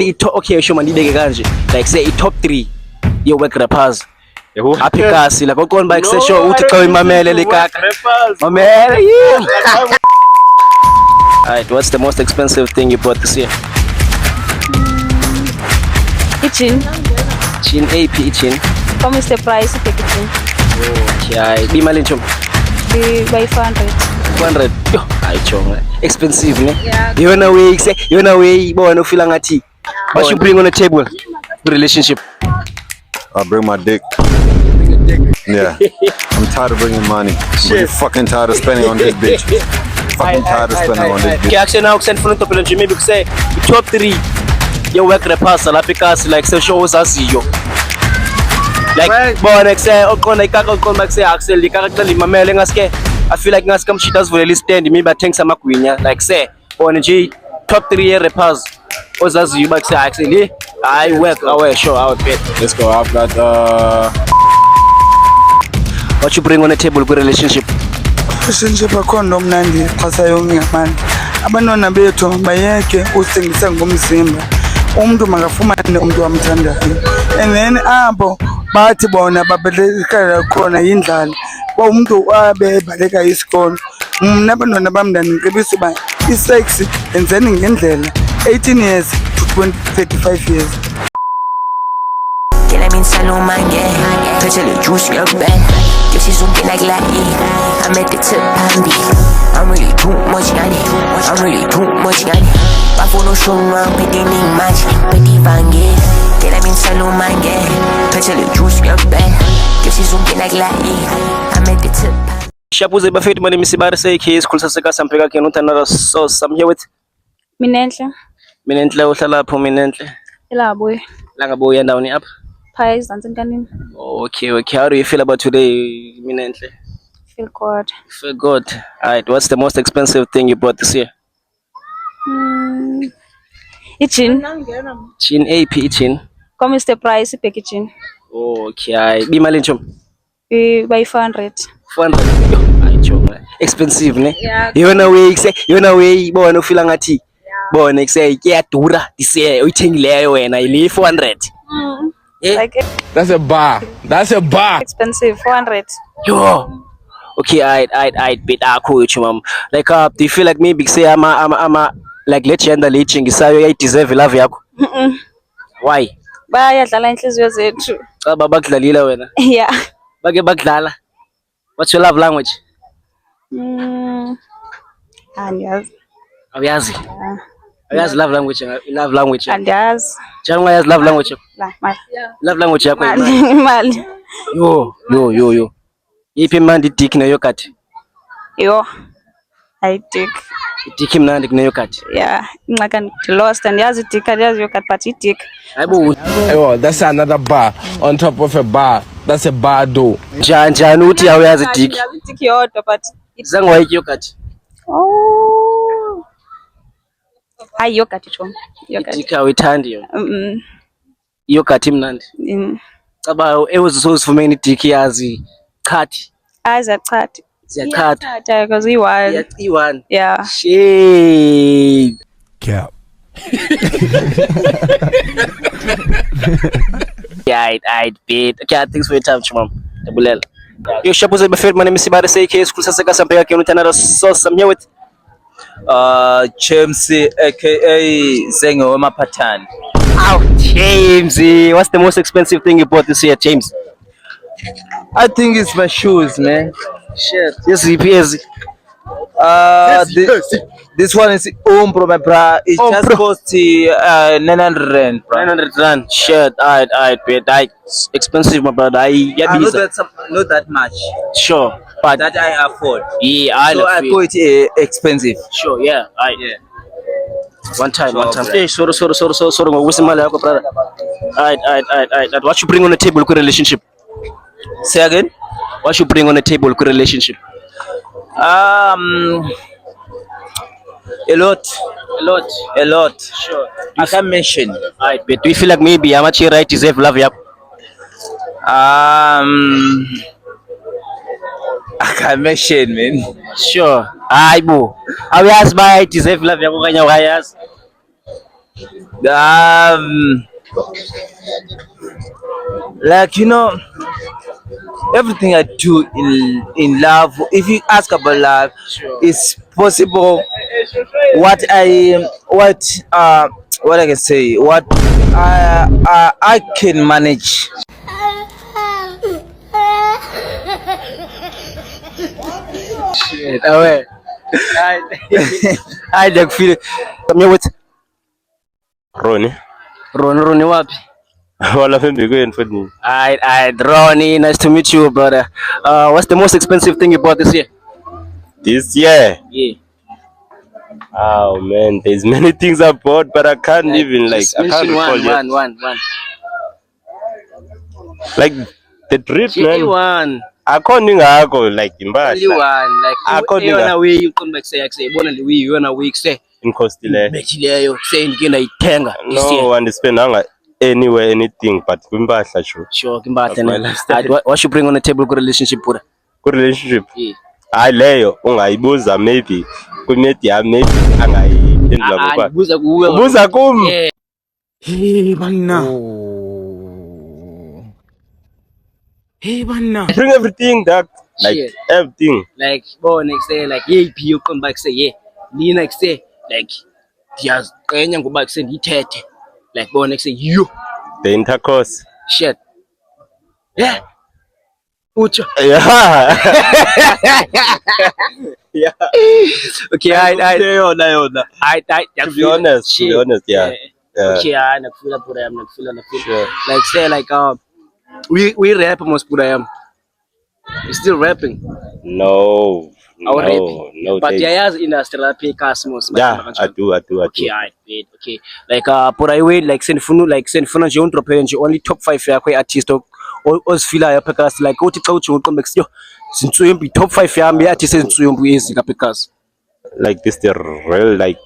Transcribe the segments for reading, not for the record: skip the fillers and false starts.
Okay, sure man, ibeke kanje. Like say top 3 your work rappers. Happy kasi like ukon bike say sure uthi xa uyimamele likaka. Mamele. Alright, what's the most expensive thing you bought this year? Kitchen. Chin AP chin. Como este price the kitchen? Okay, di mali chom. By 400. 400. Yo, ay chong. Expensive ne? Yeah. You know way bona ufila ngathi. What you bring on the table? Relationship. I bring my dick. Yeah. I'm tired of bringing money. I'm really fucking tired of spending on this bitch. Fucking tired of spending on this bitch. Okay, actually now send for top maybe you say top 3 your work rappers lapicas like say shows as you. Like bona say ukona ikaka ukona say Axel ikaka xa limamele ngaske I feel like ngaske mshita sivulele stand maybe athenga amagwinya like say bona nje top 3 rappers ozazi you back say Axel I work away sure I would bet. Let's go. I've got what you bring on the table with relationship? Relationship akhona omnandi xasa yonke manje. Abantwana bethu bayeke usingisa ngomzimba. Umuntu makafumane umuntu amthandayo. And then abo bathi bona babeleka khona indlala. Kwa umuntu abe baleka isikolo. Mna abantwana bamndani ngicebisa ba isex enzeni ngendlela 18 years to 35 years. Get me salo mange, touch the juice your bed. This is something like I'm at the tip handy. I'm really too much money. I'm really too much money. Bafo no show round, petty match, petty vange. Get me salo mange, touch the juice your bed. This is something like I'm at the tip. Shabuze bafethi manje misibare sayikhe isikhulisa seka sampeka ke nothanara so I'm here with Minenhle. Minenhle uhlala lapho Minenhle. Elabuye. La ngabuya ndawoni apha. Phaya izansi kanini. Okay, how do you feel about today Minenhle? Feel good. Feel good. Alright, what's the most expensive thing you bought this year? Kitchen. Chin AP chin. Como este price the kitchen? Okay, di mali chom. By 400. 400. Yo, ay chong. Expensive ne? Yeah. You know way bona ufila ngathi. Bona say kuyadura this year uyithengileyo wena ile 400. Like That's a bar. expensive 400. Yo. Okay, I'd bet cool mom. Like do you feel like maybe say I'm like legenda lechingisayo I deserve love yakho? Why? Bayadlala inhliziyo zethu. Cha babakudlalila wena. Yeah. Bake bakudlala. What's your love language? Andiyazi. Awuyazi? Awuyazi love language. Andiyazi. Njani ungayazi love language yakho? La mali. Love language yakho Mali. Yo. Iphi mandi dick na yogurt? Yo. I dick. Dick imnandi kune yogurt. Yeah. Ngaka lost and yazi dick yazi yogurt but I dick. Hayibo. Oh, that's another bar on top of a bar. That's a bar though. Njani uthi awuyazi dick? Yazi dick yodwa but Zange wayiki yogurt. oh. Hayi yogurt chom. Yogurt. Dick awuyithandi yo. Yogurt imnandi. Caba ewuzosifumene dick yazi chathi. Azachathi. Ziyachatha because iwan. Iwan. Yeah. Shit. Cap. Yeah, I'd bet. Okay, thanks for your time, Chumam. Tabulela. Yo, shabuze bafethi manje misibare sayikhe isikhulisa seka sampeka ke nothanara so I'm here with James aka Zengo Mapatani. Ow, James. What's the most expensive thing you bought this year, James? I think it's my shoes, man. Shit. Yes, EPS. This one is Umbro, my bra. It just cost 900 rand, bro. 900 rand. Shit. I'd bet. Expensive, my brother. Not that much. Sure. But That I afford. yeah, I call it expensive. Sure, yeah. Yeah. One time. Bro. Hey, sorry. What's my like, brother? Alright. What you bring on the table with relationship? Say again? What you bring on the table with relationship? A lot. Sure. I can mention. Alright, but do you feel like maybe how much you right deserve love yakho? I can mention, man. Sure. Hayi bo. Awuyazi ba deserve love yakho kanye awuyazi? Like everything I do in love. If you ask about love, it's possible. What I can say, what I can manage. Shit, away. I don't feel. I'm here with Ronnie. Ronnie wapi? Wala fembi kweni for me. Alright, Ronnie, nice to meet you, brother. What's the most expensive thing you bought this year? This year? Yeah. Oh man, there's many things I bought, but I can't even I can't recall yet. One. Like the trip, man. One. I can't even go like in Only one. Like I can't you on a way you come back say bona the way you on a week say. in Costile. Bechileyo say ngina itenga. No, and spend anywhere anything, but kumbahla sure. Sure, kimbatha. What you bring on the table good relationship with? Good relationship. Yeah. Hayi leyo ungayibuza maybe kumedia maybe angayiphendula ngoba. Buza kuwe. Ubuza kum. Hey banna. Bring everything that like everything. Like next say like you come back say yeah. Ni next say like ngiyaqenya ngoba kuse ngithethe. Like next say you The intercourse. shit. Yeah. Ucho. Yeah. Yeah. Okay, To be honest, yeah. Okay, nakufila pura yam, nakufila. Sure. Like say like we rap most pura yam. You still rapping? No. But yeah, industry rap cosmos. Yeah, I do. Okay, okay. Like pura iwe like send funa nje undrophe nje only top 5 yakho artist ozifila ya Pekas like uthi xa uthi uqombe yo Zintswembi top 5 yami artist Zintswembi ezika Pekas. Like this the real like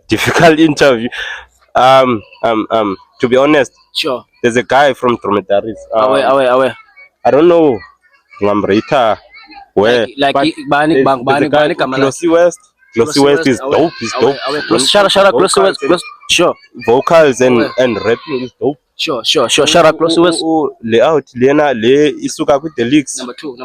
difficult interview. To be honest, Sure. there's a guy from Dromedaries. Away. I don't know Ngamrita where Like bani Glossy West. Glossy West is dope. He's dope. Shout out Glossy West. Sure. Vocals and rapping is dope. Sure. Shout out Glossy West. Layout Lena le isuka ku the leaks. Number 2.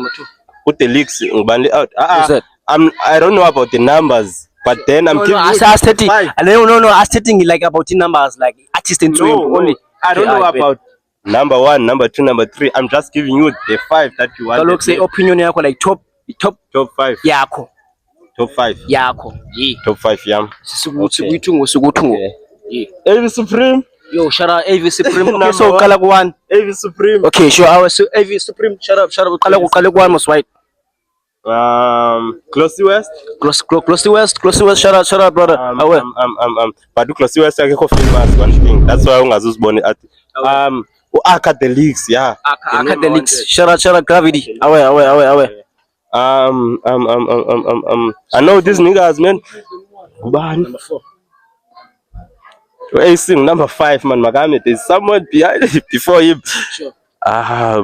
With the leaks ngibani layout. Who's that? I don't know about the numbers, but then I'm giving you aesthetic. No, aesthetic like about the numbers like artist in only. I don't know about number 1, number 2, number 3. I'm just giving you the 5 that you want. Look, say opinion yako like top 5. Yako. Top 5. Yako. Yeah. Top 5 yam. Sugutungo. Yeah. AV Supreme. Yo, shout out AV Supreme. Okay, so kala ku 1. AV Supreme. Okay, sure. AV Supreme. Shout out. Kala ku 1 most white. Glossy West. Glossy West. Shout out, brother. But Glossy West akekho famous one thing. That's why ungazuzibone at Acadelics, yeah. Acadelics. Shout out Gravity. Away. I know these niggas, man. Number 4. Racing number 5, man. Magame, there's someone behind it before him. Sure. I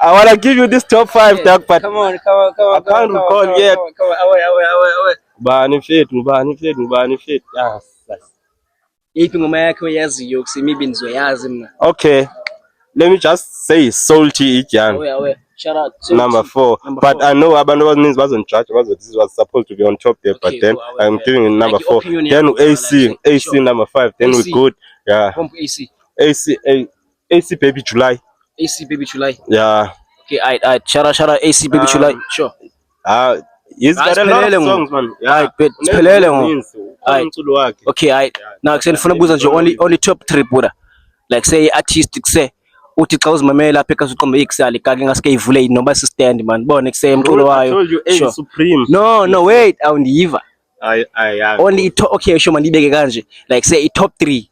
wanna give you this top 5, dog, but Come on. I can't recall yet. Come on. Bani fit. Yes. Ipi ngoma yakho yaziyo kusimibi nizoyazi mna. Okay. Let me just say salty Ijan. Away. Shout out. Number 4. But I know abantu abaninzi bazonjudge this was supposed to be on top there, but then I'm giving it number 4. Then AC number 5. Then we good. Yeah. Pump AC Baby July. AC Baby July. Yeah. Okay, I shout out AC Baby July. Sure. He's got a lot of songs, man. Yeah. Okay, now nifuna buza nje only top 3 buda. Like say artistic say uthi xa uzimamela Pekas uqombe ikusali kake ngaske ivule noma stand man. Bona kusay umculo wayo. Sure. Supreme. No, wait, awundiva. I Only okay, sure man ibeke kanje. Like say top 3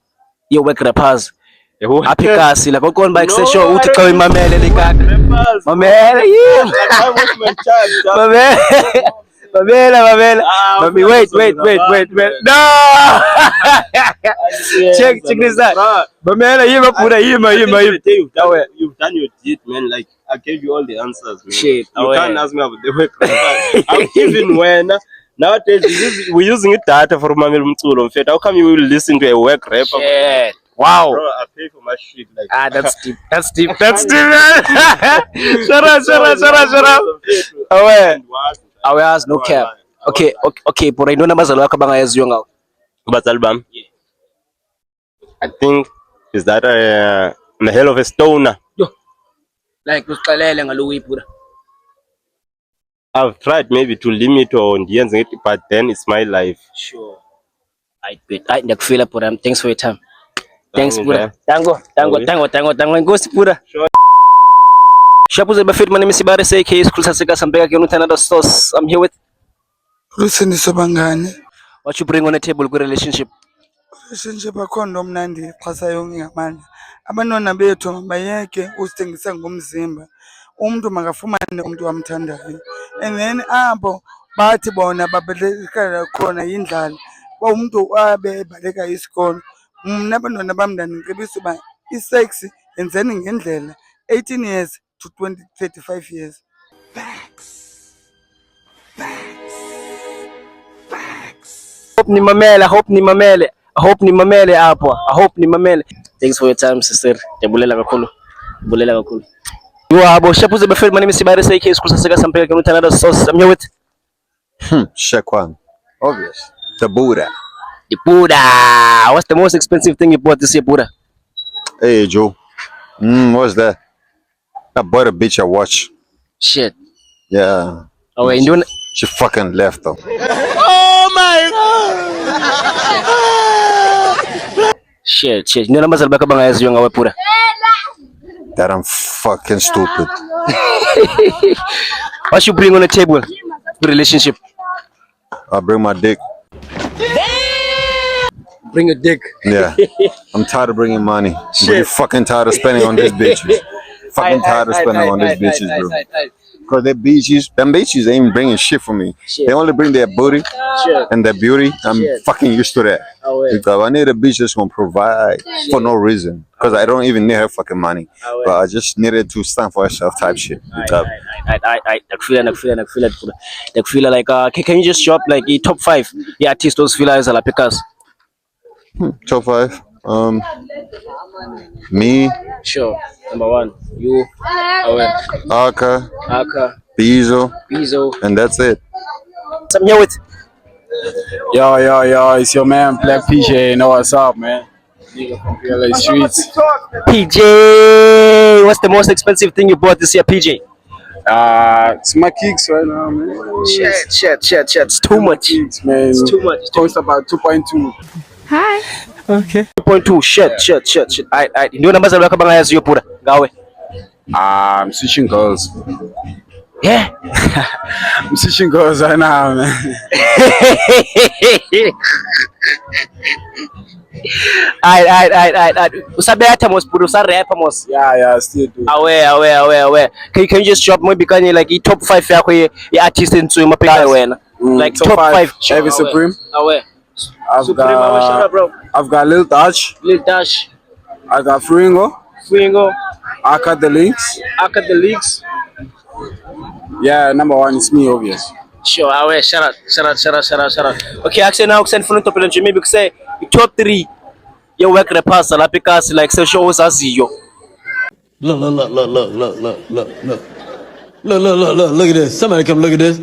your work rappers. Pekas la kokon bike say show uthi xa uyimamele lekaka. Mamela yeah. Mamela. Mami, wait. No. Check this out. Mamela, You've done your deed, man. Like I gave you all the answers, man. Shit. You can't ask me about the work. I'm even when Nowadays we're using data for mamela umculo mfethu. How come you will listen to a whack rapper? Shit. Wow. Bro, I pay for my shit like That's deep. That's deep. That's deep. Shut up. Aware, no cap. Okay, but I know abazali wakho abangayaziyo ngawo. Abazali bami. I think is that I'm a hell of a stoner. Like usixelele ngalowi pura. I've tried maybe to limit or ndiyenze it, but then it's my life. Sure. I bet. I ndakufila pura. Thanks for your time. Thanks pura. Tango. Ngosi pura. Shapuze bafit, my name is Ibare SK School Sasika Sambeka Unutana Sauce. I'm here with Lusindisa bangani. what you bring on the table, good relationship. Relationship akhondo mnandi xhasa yonke ngamandla. Abantwana bethu bayeke usithengisa ngomzimba. Umuntu makafumane umuntu wamthandayo. And then abo bathi bona babeleka khona indlala. Ba umuntu abe ebaleka isikolo. Mna abantwana bamndani ngicebisa uba isex yenzeni ngendlela 18 years to 35 years. Hope ni mamele hapo. I hope ni mamele. Thanks for your time, sister. Jabulela kakhulu. You are abo Shapuze bafit, my name is Ibare SK School Sasika Sambeka Unutana Sauce. I'm here with Shekwan. Obvious. The Buddha. the Buddha. What's the most expensive thing you bought this year, Buddha? Hey, Joe. What's that? I bought a bitch a watch. Shit. Yeah. Oh, wait, you doing? She fucking left though. Shit. You know abazali bakho abangayaziyo ngawe pura. That I'm fucking stupid. What you bring on the table? Good relationship. I bring my dick. Bring a dick. Yeah. I'm tired of bringing money. I'm really fucking tired of spending on these bitches. Fucking tired of spending on these bitches, bro. Because them bitches ain't even bringing shit for me. They only bring their booty and their beauty. I'm fucking used to that. Because I need a bitch that's gonna provide for no reason. Because I don't even need her fucking money. But I just needed to stand for herself type shit. I feel like can you just drop like the top 5 artists those feel as la Picas? Top 5. Me. Sure. Number 1, you. Aka. Bizo. And that's it. I'm here with Yo, it's your man Black PJ. You know what's up, man? Nigga from PLA streets. PJ. What's the most expensive thing you bought this year, PJ? It's my kicks right now, man. Shit. It's too much. Kicks, man. It's too much. Cost about 2.2. 2.2. Shit. I ndio namba za bakho bangayaziyo pura. Ngawe. I'm switching girls. Yeah. I'm switching girls right now, man. Usabe hata mos pura, usa rap mos. Yeah, I still do. Aware. Can you just drop maybe can like top 5 yako ya artist into mapeka wena? Like top 5. Chevy Supreme. Aware. I've got Lil Dutch. I got Fringo. Aka the Leaks. Yeah, number 1 is me, obvious. Sure, aware. Shout out. Okay, actually now send phone to Pelen Jimmy because say top 3 your work rappers la Picas like so shows as you. Look at this. Somebody come look at this.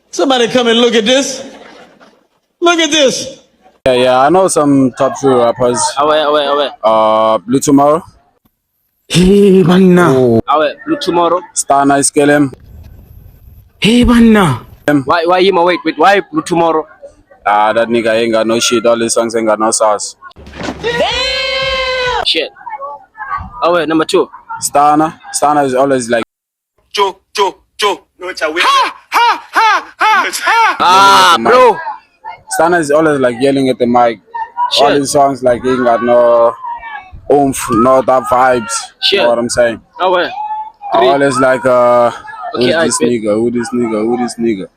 Somebody come and look at this. Yeah, I know some top 3 rappers. Aware. Blue Tomorrow. Hey, banna. Aware. Blue Tomorrow. Star Nice Kelem. Hey, banna. Why him? Wait. Why Blue Tomorrow? That nigga ain't got no shit. All his songs ain't got no sauce. Shit. Aware. Number 2. Stana is always like. Joke. Bro. Stana is always like yelling at the mic. Shit. All his songs like he ain't got no oomph, no that vibes. Shit. You know what I'm saying? Aware. Always like who's Okay, this nigga? Who this nigga?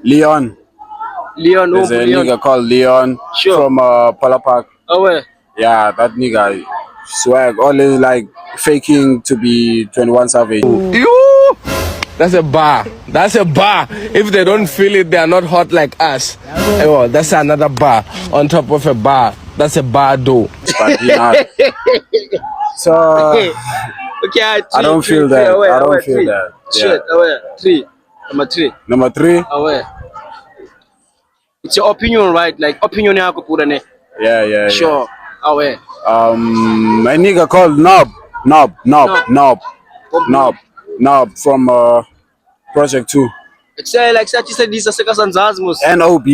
Leon. There's a nigga called Leon from Pala Park. Aware. Yeah, that nigga swag. Always like faking to be 21 Savage. That's a bar. That's a bar. If they don't feel it, they are not hot like us. Oh, that's another bar on top of a bar. That's a bar though. But not. So Okay, I don't feel that. I don't feel that. Shit, away. 3. Number 3. Number 3. Away. It's your opinion, right? Like opinion yako pura ne. Yeah. Sure. Away. My nigga called Nob from Project 2. Like say this is a second Zanzazmus. Nob.